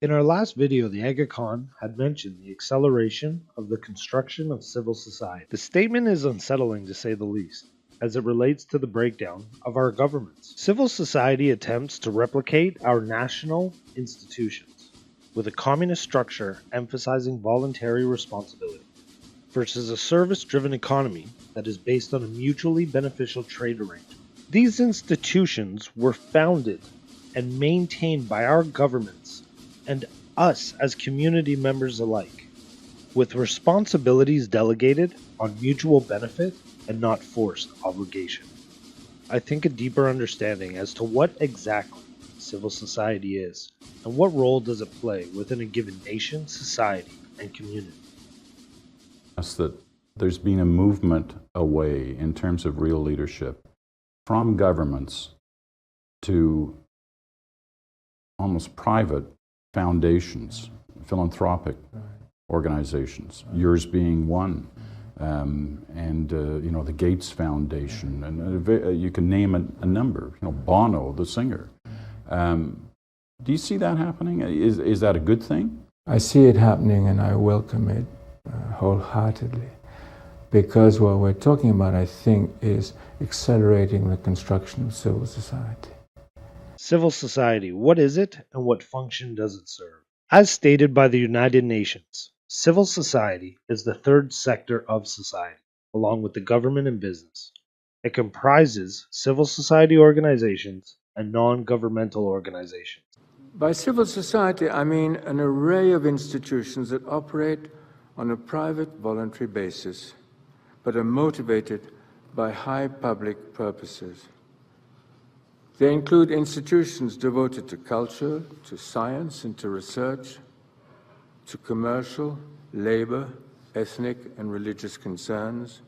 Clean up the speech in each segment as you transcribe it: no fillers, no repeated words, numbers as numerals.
In our last video, the Aga Khan had mentioned the acceleration of the construction of civil society. The statement is unsettling to say the least, as it relates to the breakdown of our governments. Civil society attempts to replicate our national institutions, with a communist structure emphasizing voluntary responsibility, versus a service-driven economy that is based on a mutually beneficial trade arrangement. These institutions were founded and maintained by our governments and us as community members alike, with responsibilities delegated on mutual benefit and not forced obligation. I think a deeper understanding as to what exactly civil society is and what role does it play within a given nation, society, and community. That there's been a movement away in terms of real leadership from governments to almost private foundations, philanthropic organizations, yours being one, and the Gates Foundation, and you can name a number. Bono, the singer. Do you see that happening? Is that a good thing? I see it happening, and I welcome it wholeheartedly, because what we're talking about, I think, is accelerating the construction of civil society. Civil society, what is it and what function does it serve? As stated by the United Nations, civil society is the third sector of society, along with the government and business. It comprises civil society organizations and non-governmental organizations. By civil society, I mean an array of institutions that operate on a private, voluntary basis, but are motivated by high public purposes. They include institutions devoted to culture, to science, and to research, to commercial, labor, ethnic, and religious concerns,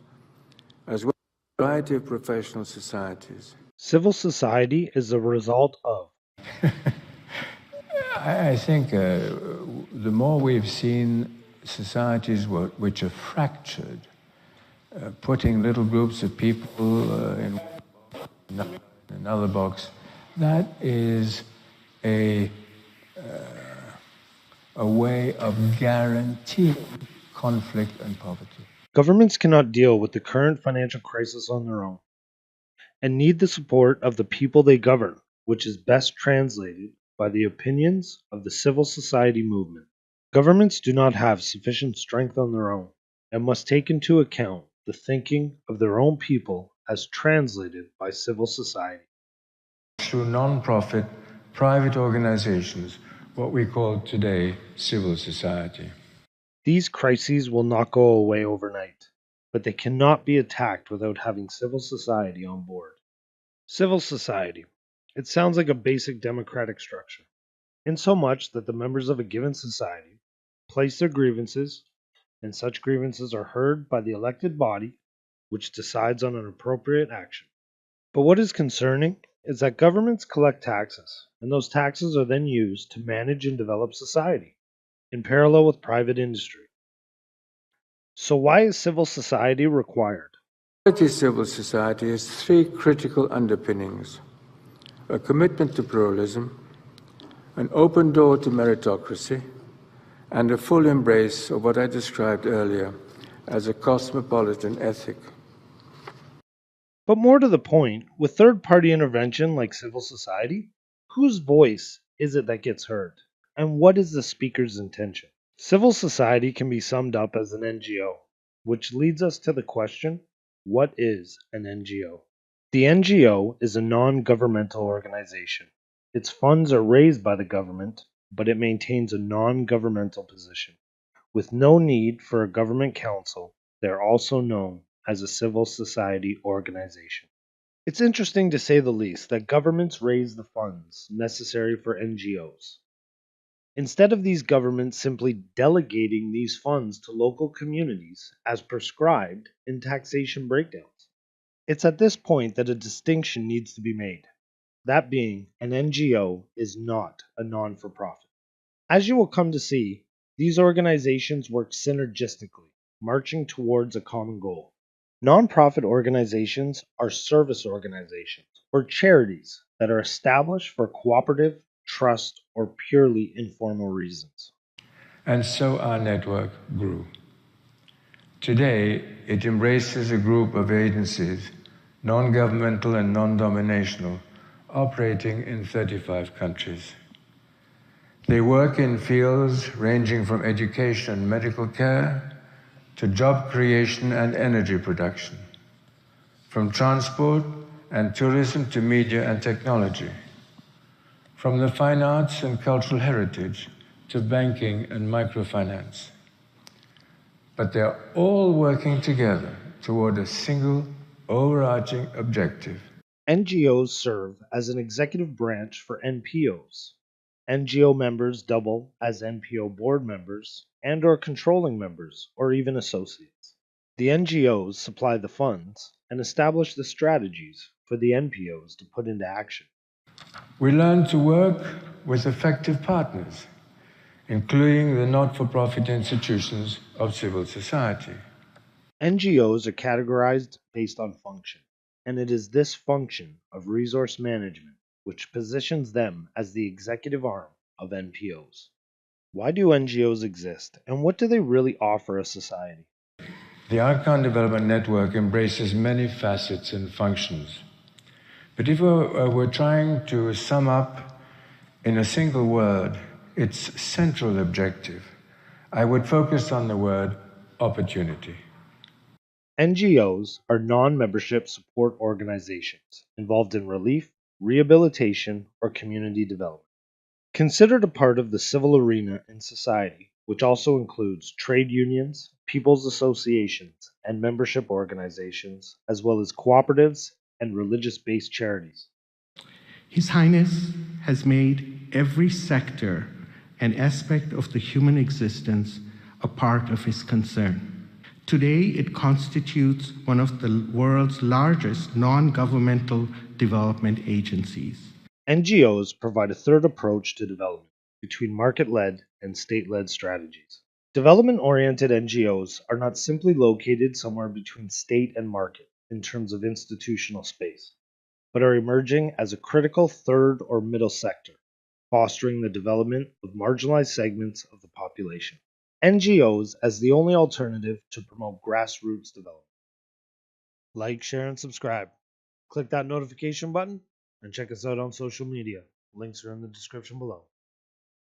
as well as a variety of professional societies. Civil society is the result of. I think the more we've seen societies which are fractured, putting little groups of people in another box, that is a way of guaranteeing conflict and poverty. Governments cannot deal with the current financial crisis on their own and need the support of the people they govern, which is best translated by the opinions of the civil society movement. Governments do not have sufficient strength on their own and must take into account the thinking of their own people as translated by civil society. Through non-profit, private organizations, what we call today civil society. These crises will not go away overnight, but they cannot be attacked without having civil society on board. Civil society. It sounds like a basic democratic structure, in so much that the members of a given society place their grievances, and such grievances are heard by the elected body, which decides on an appropriate action. But what is concerning is that governments collect taxes, and those taxes are then used to manage and develop society, in parallel with private industry. So why is civil society required? Civil society has three critical underpinnings: a commitment to pluralism, an open door to meritocracy, and a full embrace of what I described earlier as a cosmopolitan ethic. But more to the point, with third-party intervention like civil society, whose voice is it that gets heard? And what is the speaker's intention? Civil society can be summed up as an NGO, which leads us to the question, what is an NGO? The NGO is a non-governmental organization. Its funds are raised by the government, but it maintains a non-governmental position. With no need for a government council, they are also known as a civil society organization. It's interesting to say the least that governments raise the funds necessary for NGOs, instead of these governments simply delegating these funds to local communities as prescribed in taxation breakdowns. It's at this point that a distinction needs to be made, that being an NGO is not a non-for-profit. As you will come to see, these organizations work synergistically, marching towards a common goal. Nonprofit organizations are service organizations or charities that are established for cooperative trust, or purely informal reasons. And so our network grew. Today, it embraces a group of agencies, non-governmental and non-dominational, operating in 35 countries. They work in fields ranging from education, medical care, to job creation and energy production, from transport and tourism to media and technology, from the fine arts and cultural heritage to banking and microfinance. But they're all working together toward a single, overarching objective. NGOs serve as an executive branch for NPOs. NGO members double as NPO board members and/or controlling members or even associates. The NGOs supply the funds and establish the strategies for the NPOs to put into action. We learn to work with effective partners, including the not-for-profit institutions of civil society. NGOs are categorized based on function, and it is this function of resource management which positions them as the executive arm of NPOs. Why do NGOs exist, and what do they really offer a society? The Archon Development Network embraces many facets and functions. But if we're trying to sum up in a single word its central objective, I would focus on the word opportunity. NGOs are non membership support organizations involved in relief, rehabilitation, or community development. Considered a part of the civil arena in society, which also includes trade unions, people's associations, and membership organizations, as well as cooperatives and religious based charities. His Highness has made every sector and aspect of the human existence a part of his concern. Today, it constitutes one of the world's largest non-governmental development agencies. NGOs provide a third approach to development between market led and state led strategies. Development oriented NGOs are not simply located somewhere between state and market in terms of institutional space, but are emerging as a critical third or middle sector, fostering the development of marginalized segments of the population. NGOs as the only alternative to promote grassroots development. Like, share, and subscribe. Click that notification button and check us out on social media. Links are in the description below.